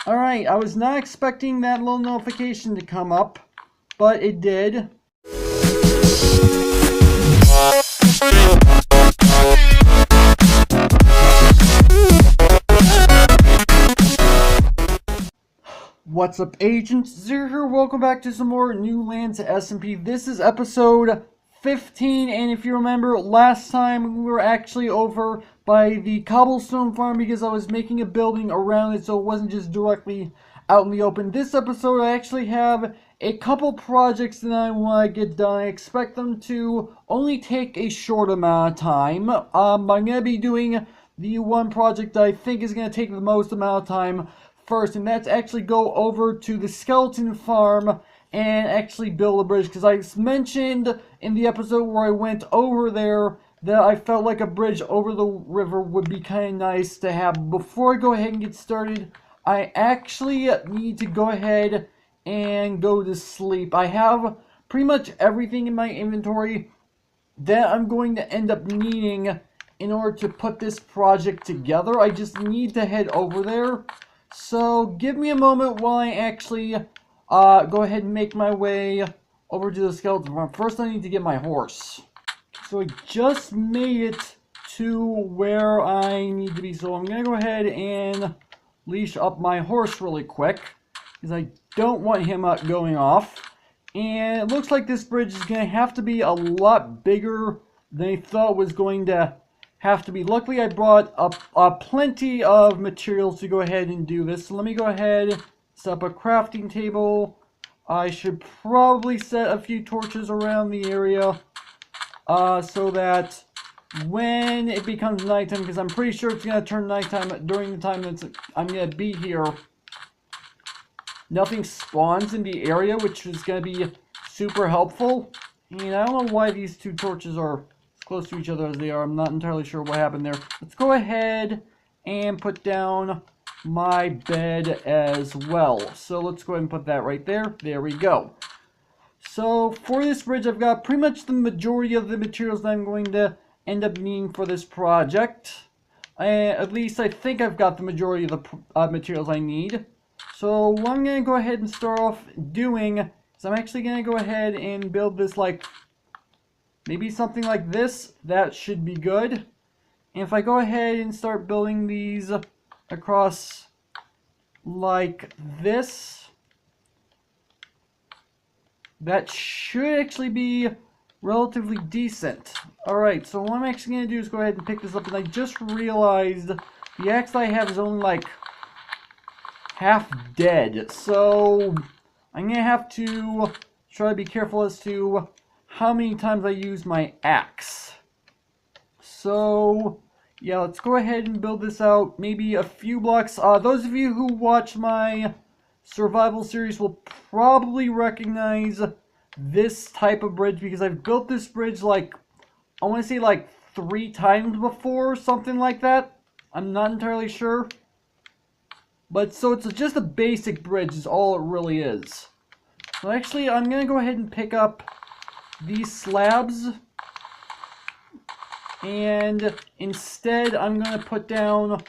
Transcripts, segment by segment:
Alright, I was not expecting that little notification to come up, but it did. What's up, agents? Zero here. Welcome back to some more NewLands SMP. This is episode 15, and if you remember, last time we were actually over by the cobblestone farm because I was making a building around it so it wasn't just directly out in the open. This episode, I actually have a couple projects that I want to get done. I expect them to only take a short amount of time. I'm going to be doing the one project that I think is going to take the most amount of time first, and that's actually go over to the skeleton farm and actually build a bridge, because I mentioned in the episode where I went over there that I felt like a bridge over the river would be kind of nice to have. Before I go ahead and get started, I actually need to go ahead and go to sleep. I have pretty much everything in my inventory that I'm going to end up needing in order to put this project together. I just need to head over there. So give me a moment while I actually go ahead and make my way over to the skeleton farm. First I need to get my horse. So I just made it to where I need to be. So I'm going to go ahead and leash up my horse really quick, because I don't want him going off. And it looks like this bridge is going to have to be a lot bigger than I thought it was going to have to be. Luckily, I brought up plenty of materials to go ahead and do this. So let me go ahead, set up a crafting table. I should probably set a few torches around the area so that when it becomes nighttime, because I'm pretty sure it's going to turn nighttime during the time that I'm going to be here, nothing spawns in the area, which is going to be super helpful. And I don't know why these two torches are close to each other as they are. I'm not entirely sure what happened there. Let's go ahead and put down my bed as well. So let's go ahead and put that right there. There we go. So for this bridge, I've got pretty much the majority of the materials that I'm going to end up needing for this project. At least I think I've got the majority of the materials I need. So what I'm going to go ahead and start off doing is I'm actually going to go ahead and build this, like, maybe something like this. That should be good. And if I go ahead and start building these across like this, that should actually be relatively decent. Alright, so what I'm actually going to do is go ahead and pick this up, and I just realized the axe I have is only like half dead. So I'm going to have to try to be careful as to how many times I use my axe. So yeah, let's go ahead and build this out maybe a few blocks. Those of you who watch my survival series will probably recognize this type of bridge, because I've built this bridge like, I want to say like 3 times before, something like that. I'm not entirely sure. But so it's just a basic bridge is all it really is. So actually I'm going to go ahead and pick up these slabs, and instead I'm going to put down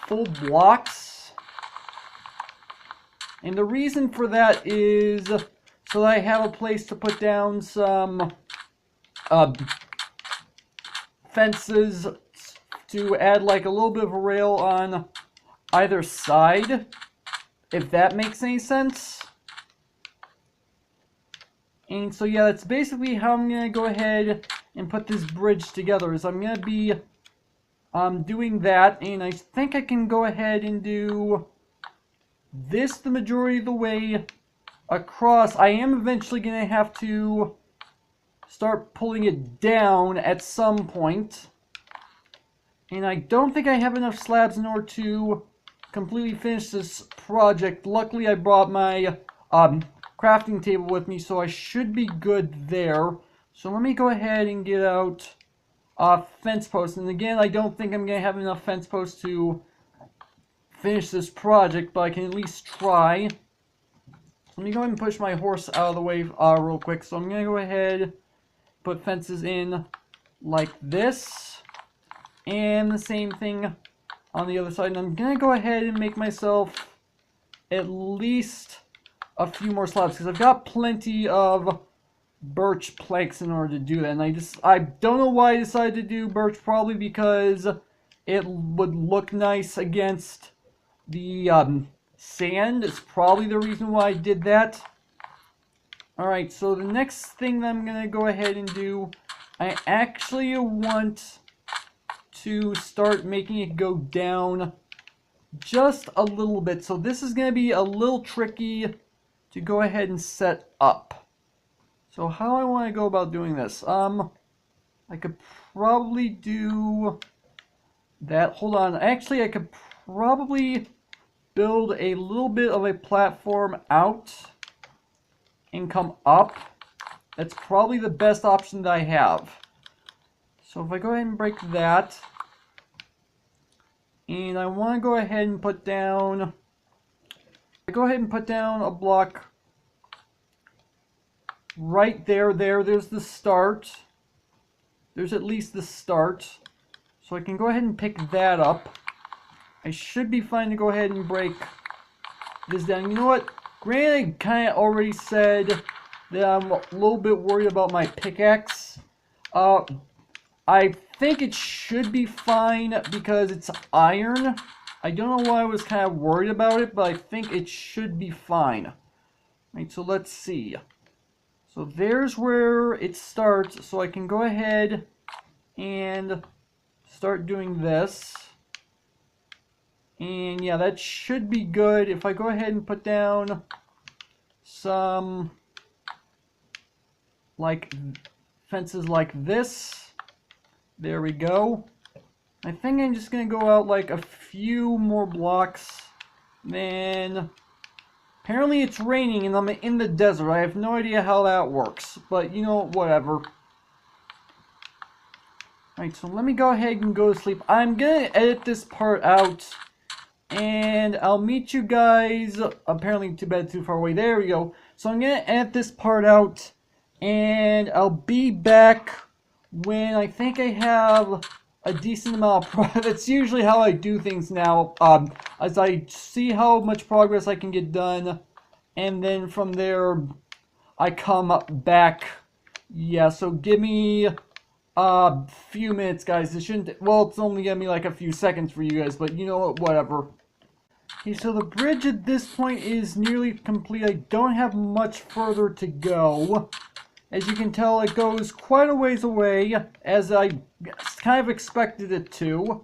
full blocks. And the reason for that is so that I have a place to put down some fences to add like a little bit of a rail on either side, if that makes any sense. And so yeah, that's basically how I'm going to go ahead and put this bridge together. Is I'm going to be doing that, and I think I can go ahead and do this the majority of the way across. I am eventually going to have to start pulling it down at some point. And I don't think I have enough slabs in order to completely finish this project. Luckily I brought my crafting table with me, so I should be good there. So let me go ahead and get out fence posts. And again, I don't think I'm going to have enough fence posts to finish this project, but I can at least try. Let me go ahead and push my horse out of the way real quick. So I'm going to go ahead, put fences in like this, and the same thing on the other side. And I'm going to go ahead and make myself at least a few more slabs, because I've got plenty of birch planks in order to do that. And I don't know why I decided to do birch, probably because it would look nice against the sand. It's probably the reason why I did that. Alright, so the next thing that I'm going to go ahead and do, I actually want to start making it go down just a little bit. So this is going to be a little tricky to go ahead and set up. So how I want to go about doing this? I could probably do that. Hold on. Actually, I could probably build a little bit of a platform out and come up. That's probably the best option that I have. So if I go ahead and break that, and I want to go ahead and put down, a block right there. There's the start. There's at least the start. So I can go ahead and pick that up. I should be fine to go ahead and break this down. You know what? Granted, I kind of already said that I'm a little bit worried about my pickaxe. I think it should be fine because it's iron. I don't know why I was kind of worried about it, but I think it should be fine. Right, so let's see. So there's where it starts. So I can go ahead and start doing this. And yeah, that should be good. If I go ahead and put down some like fences like this. There we go. I think I'm just going to go out like a few more blocks. Then apparently it's raining and I'm in the desert. I have no idea how that works. But you know, whatever. Alright, so let me go ahead and go to sleep. I'm going to edit this part out. And I'll meet you guys. Apparently too bad, too far away. There we go. So I'm going to edit this part out. And I'll be back when I think I have a decent amount of progress. That's usually how I do things now. As I see how much progress I can get done. And then from there, I come back. Yeah, so give me a few minutes, guys. It shouldn't, well, it's only gonna be like a few seconds for you guys, but you know what, whatever. Okay, so the bridge at this point is nearly complete. I don't have much further to go. As you can tell, it goes quite a ways away, as I kind of expected it to.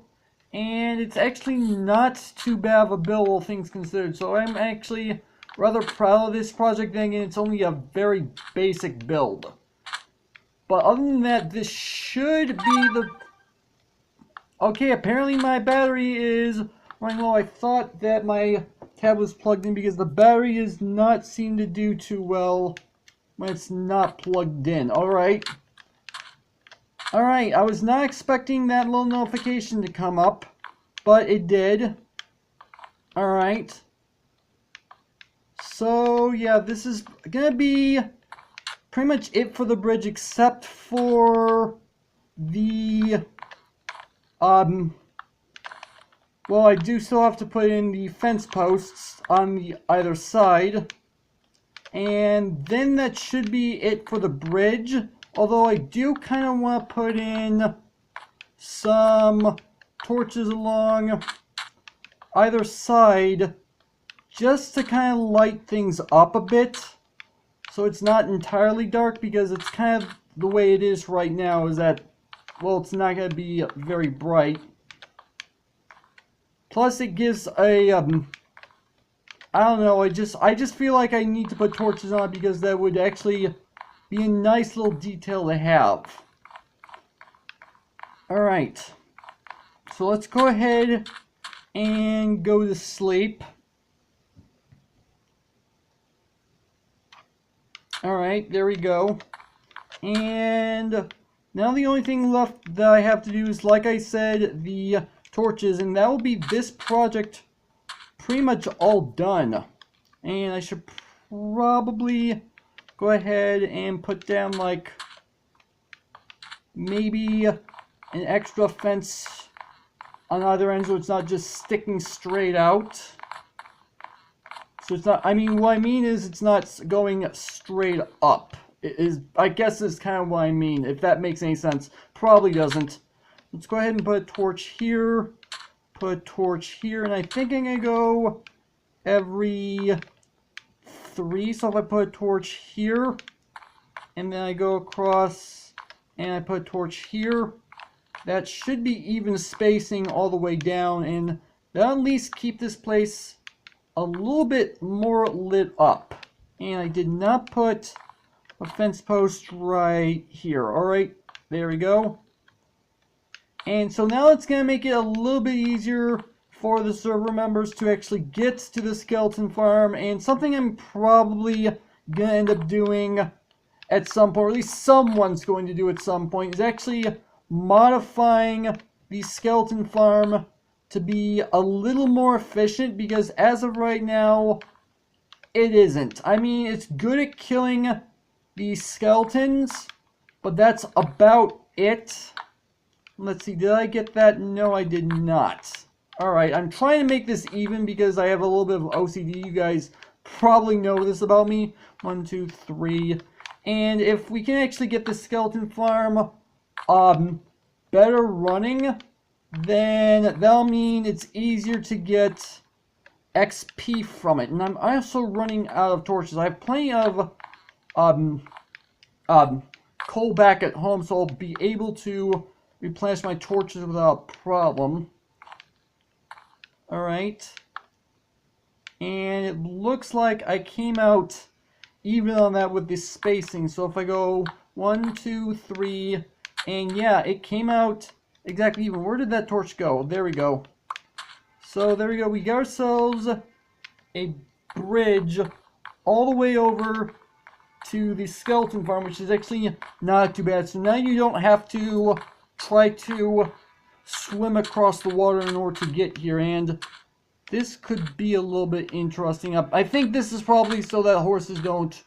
And it's actually not too bad of a build, all things considered. So I'm actually rather proud of this project thing, and it's only a very basic build. But other than that, this should be the... Okay, apparently my battery is running low. I thought that my tab was plugged in because the battery does not seem to do too well when it's not plugged in. Alright. Alright, I was not expecting that little notification to come up, but it did. Alright. So, yeah, this is gonna be pretty much it for the bridge, except for the, well, I do still have to put in the fence posts on the either side. And then that should be it for the bridge. Although I do kind of want to put in some torches along either side just to kind of light things up a bit. So it's not entirely dark, because it's kind of the way it is right now is that, well, it's not going to be very bright. Plus it gives a, I don't know, I just feel like I need to put torches on it because that would actually be a nice little detail to have. Alright. So let's go ahead and go to sleep. Alright, there we go. And now the only thing left that I have to do is, like I said, the torches, and that will be this project pretty much all done. And I should probably go ahead and put down like maybe an extra fence on either end so it's not just sticking straight out. So it's not, I mean, what I mean is it's not going straight up. It is, I guess is kind of what I mean, if that makes any sense. Probably doesn't. Let's go ahead and put a torch here, put a torch here, and I think I'm going to go every 3. So if I put a torch here, and then I go across, and I put a torch here, that should be even spacing all the way down, and that'll at least keep this place a little bit more lit up. And I did not put a fence post right here. Alright, there we go. And so now it's going to make it a little bit easier for the server members to actually get to the skeleton farm. And something I'm probably going to end up doing at some point, or at least someone's going to do at some point, is actually modifying the skeleton farm to be a little more efficient, because as of right now, it isn't. I mean, it's good at killing the skeletons, but that's about it. Let's see, did I get that? No, I did not. Alright, I'm trying to make this even because I have a little bit of OCD. You guys probably know this about me. 1, 2, 3. And if we can actually get the skeleton farm better running, then that'll mean it's easier to get XP from it. And I'm also running out of torches. I have plenty of coal back at home, so I'll be able to replenish my torches without a problem. Alright. And it looks like I came out even on that with the spacing. So if I go 1, 2, 3, and yeah, it came out exactly even. Where did that torch go? There we go. So there we go. We got ourselves a bridge all the way over to the skeleton farm, which is actually not too bad. So now you don't have to try to swim across the water in order to get here, and this could be a little bit interesting. I think this is probably so that horses don't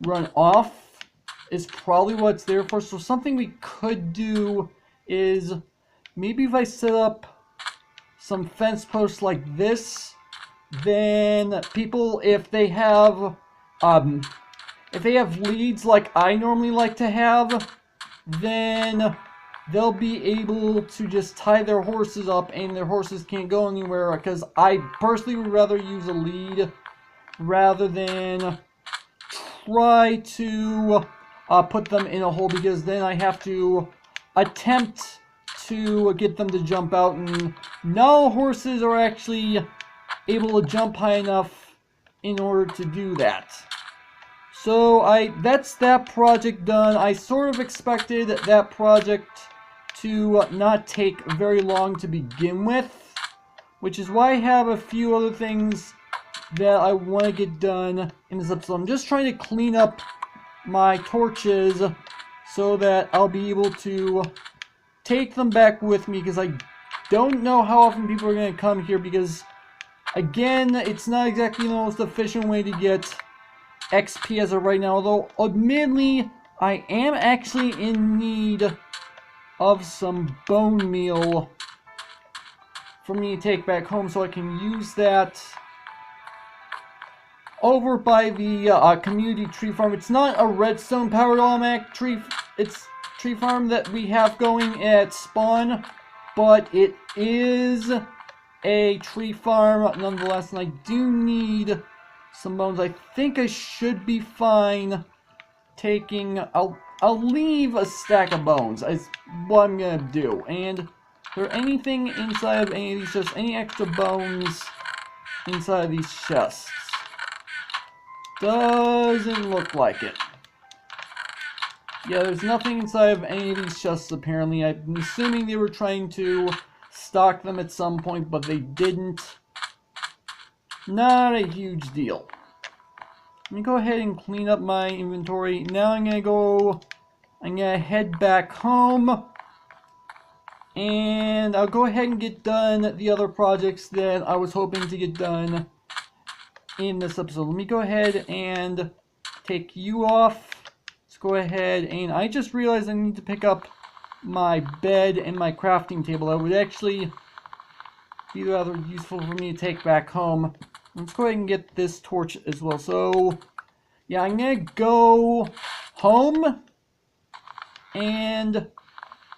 run off. Is probably what it's there for. So something we could do is maybe if I set up some fence posts like this, then people, if they have leads like I normally like to have, then they'll be able to just tie their horses up and their horses can't go anywhere, because I personally would rather use a lead rather than try to put them in a hole, because then I have to attempt to get them to jump out, and no horses are actually able to jump high enough in order to do that. So that's that project done. I sort of expected that project to not take very long to begin with, which is why I have a few other things that I want to get done in this episode. I'm just trying to clean up my torches so that I'll be able to take them back with me, because I don't know how often people are going to come here, because again, it's not exactly the most efficient way to get XP as of right now, although admittedly I am actually in need of some bone meal for me to take back home, so I can use that over by the community tree farm. It's not a redstone powered automatic tree farm that we have going at spawn, but it is a tree farm nonetheless, and I do need some bones. I think I should be fine taking, I'll leave a stack of bones is what I'm gonna do. And is there anything inside of any of these chests? Any extra bones inside of these chests? Doesn't look like it. Yeah, there's nothing inside of any of these chests apparently. I'm assuming they were trying to stock them at some point, but they didn't. Not a huge deal. Let me go ahead and clean up my inventory. Now I'm gonna head back home, and I'll go ahead and get done the other projects that I was hoping to get done in this episode. Let me go ahead and take you off. Let's go ahead, and I just realized I need to pick up my bed and my crafting table. That would actually be rather useful for me to take back home. Let's go ahead and get this torch as well. So, yeah, I'm going to go home, and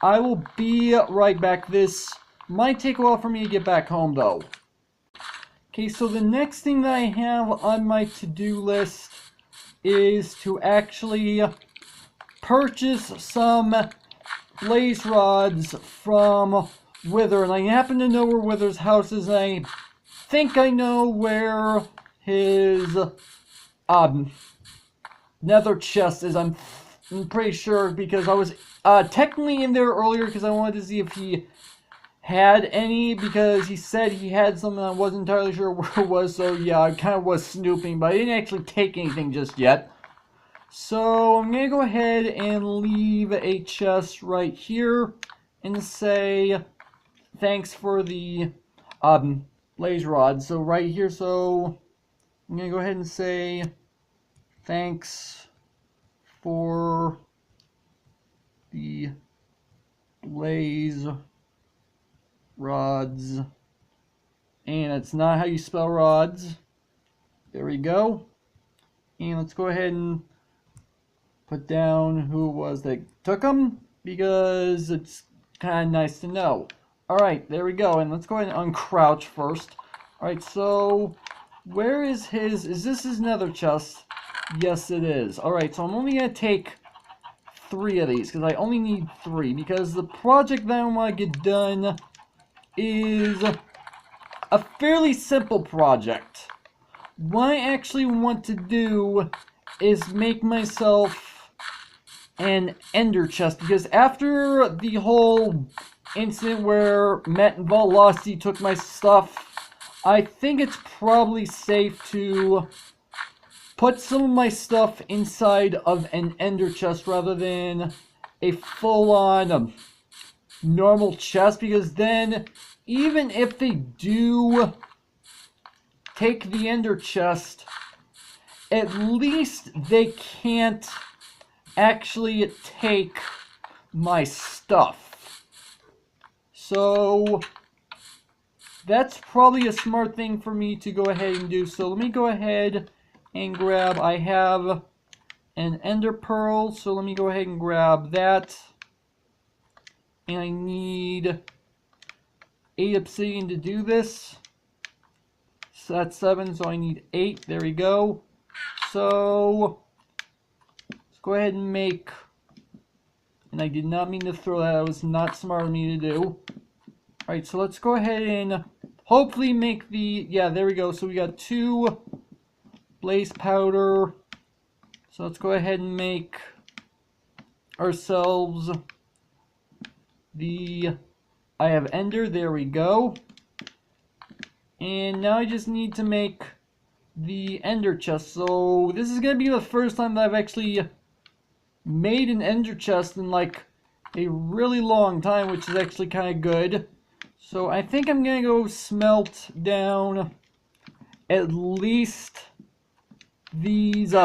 I will be right back. This might take a while for me to get back home, though. Okay, so the next thing that I have on my to-do list is to actually purchase some blaze rods from Wither. And I happen to know where Wither's house is, and I think I know where his nether chest is. I'm pretty sure, because I was technically in there earlier because I wanted to see if he had any, because he said he had some and I wasn't entirely sure where it was. So yeah, I kind of was snooping, but I didn't actually take anything just yet. So I'm going to go ahead and leave a chest right here and say thanks for the blaze rod. So right here, so I'm going to go ahead and say thanks for the blaze rods. And it's not how you spell rods. There we go. And let's go ahead and put down who it was that took them, because it's kind of nice to know. Alright, there we go. And let's go ahead and uncrouch first. Alright, so where is his... Is this his nether chest? Yes, it is. Alright, so I'm only going to take 3 of these, because I only need 3, because the project that I want to get done is a fairly simple project. What I actually want to do is make myself an ender chest, because after the whole incident where Met and Velocity took my stuff, I think it's probably safe to put some of my stuff inside of an ender chest rather than a full-on normal chest, because then even if they do take the ender chest, at least they can't actually take my stuff. So that's probably a smart thing for me to go ahead and do. So let me go ahead and grab, I have an ender pearl, so let me go ahead and grab that. And I need 8 obsidian to do this. So that's 7, so I need 8. There we go. So let's go ahead and make, and I did not mean to throw that, that was not smart of me to do. Alright, so let's go ahead and hopefully make the, yeah, there we go. So we got 2 blaze powder. So let's go ahead and make ourselves the, I have ender, there we go. And now I just need to make the ender chest. So this is going to be the first time that I've actually made an ender chest in like a really long time, which is actually kind of good. So I think I'm going to go smelt down at least these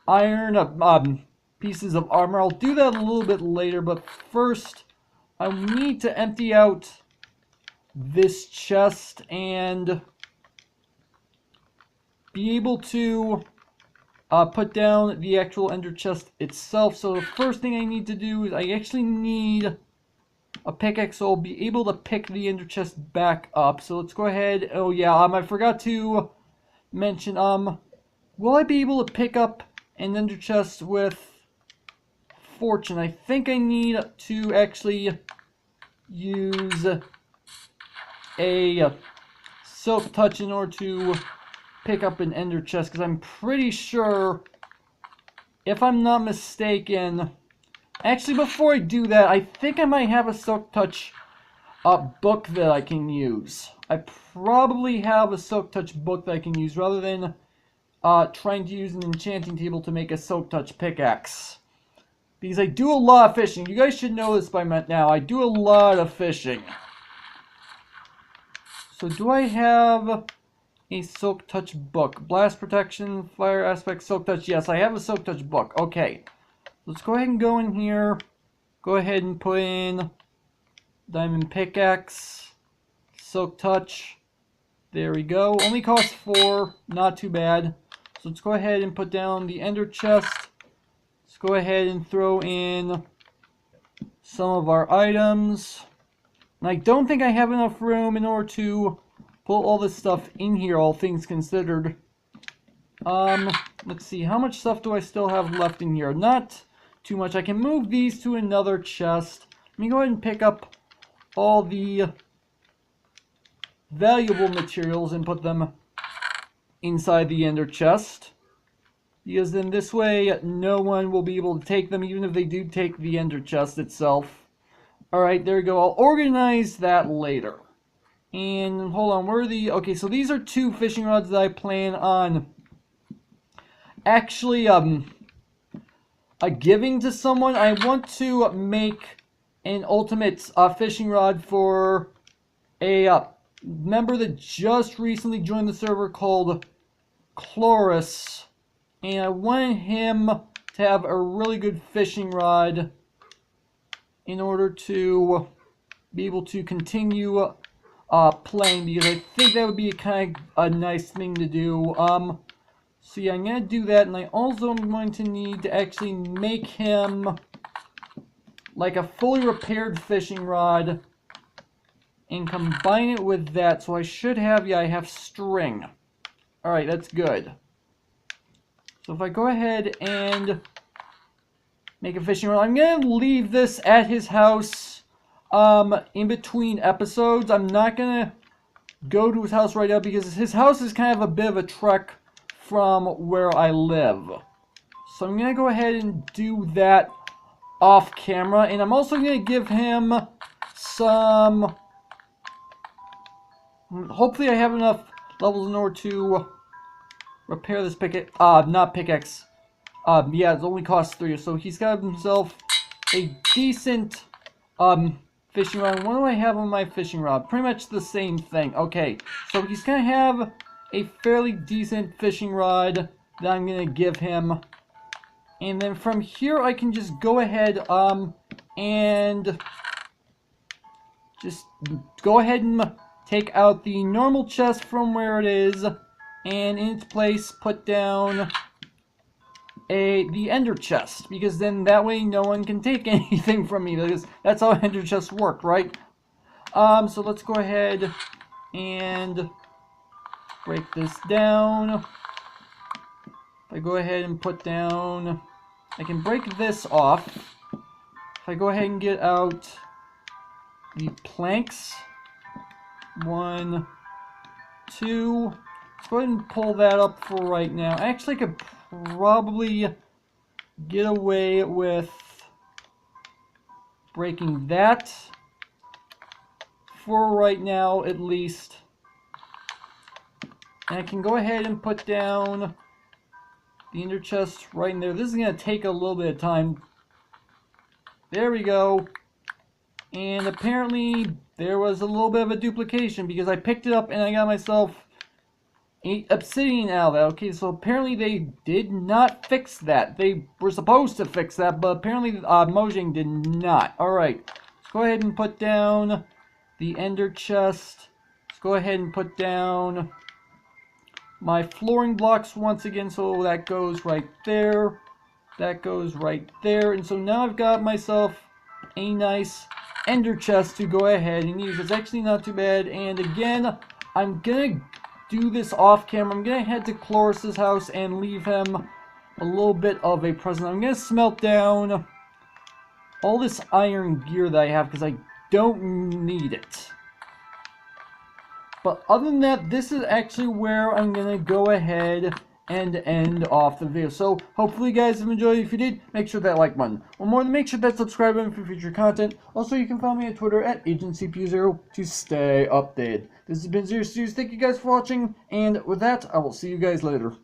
iron pieces of armor. I'll do that a little bit later, but first I need to empty out this chest and be able to put down the actual ender chest itself. So the first thing I need to do is I actually need a pickaxe, so I'll be able to pick the ender chest back up. So let's go ahead. Oh yeah, I forgot to mention, will I be able to pick up an ender chest with fortune? I think I need to actually use a silk touch in order to pick up an ender chest, because I'm pretty sure, if I'm not mistaken, actually before I do that, I think I might have a silk touch book that I can use. I probably have a silk touch book that I can use rather than trying to use an enchanting table to make a silk touch pickaxe, because I do a lot of fishing. You guys should know this by now. I do a lot of fishing. So do I have a silk touch book? Blast protection, fire aspect, silk touch. Yes, I have a silk touch book. Okay. Let's go ahead and go in here. Go ahead and put in diamond pickaxe, silk touch. There we go. Only costs 4. Not too bad. So let's go ahead and put down the ender chest. Let's go ahead and throw in some of our items. And I don't think I have enough room in order to put all this stuff in here, all things considered. Let's see, how much stuff do I still have left in here? Not too much. I can move these to another chest. Let me go ahead and pick up all the valuable materials and put them inside the ender chest. Because then this way, no one will be able to take them, even if they do take the ender chest itself. Alright, there we go. I'll organize that later. And hold on, where are the... Okay, so these are 2 fishing rods that I plan on actually giving to someone. I want to make an ultimate fishing rod for a member that just recently joined the server called Chloris. And I wanted him to have a really good fishing rod in order to be able to continue playing, because I think that would be kind of a nice thing to do. So yeah, I'm going to do that, and I also am going to need to actually make him like a fully repaired fishing rod and combine it with that. So I should have, yeah, I have string. Alright, that's good. So if I go ahead and make a fishing rod, I'm going to leave this at his house in between episodes. I'm not going to go to his house right now because his house is kind of a bit of a trek from where I live. So I'm going to go ahead and do that off camera. And I'm also going to give him some... Hopefully I have enough levels in order to repair this pickaxe. Not pickaxe. Yeah, it only costs 3. So he's got himself a decent fishing rod. What do I have on my fishing rod? Pretty much the same thing. Okay, so he's going to have a fairly decent fishing rod that I'm going to give him. And then from here I can just go ahead and just go ahead and take out the normal chest from where it is, and in its place put down the ender chest, because then that way no one can take anything from me, because that's how ender chests work, right? So let's go ahead and break this down. If I go ahead and put down, I can break this off. If I go ahead and get out the planks, 1, 2, let's go ahead and pull that up for right now. Actually, I could probably get away with breaking that for right now, at least. And I can go ahead and put down the ender chest right in there. This is going to take a little bit of time. There we go. And apparently there was a little bit of a duplication because I picked it up and I got myself a obsidian out of that. Okay, so apparently they did not fix that. They were supposed to fix that, but apparently Mojang did not. Alright, let's go ahead and put down the ender chest. Let's go ahead and put down my flooring blocks once again, so that goes right there. That goes right there. And so now I've got myself a nice ender chest to go ahead and use. It's actually not too bad. And again, I'm gonna do this off camera. I'm gonna head to Chloris's house and leave him a little bit of a present. I'm gonna smelt down all this iron gear that I have because I don't need it. But other than that, this is actually where I'm gonna go ahead and end off the video. So hopefully you guys have enjoyed. If you did, make sure that like button. One more, make sure that subscribe button for future content. Also, you can follow me on Twitter at AgentCPU0 to stay updated. This has been Zero Studios. Thank you guys for watching, and with that, I will see you guys later.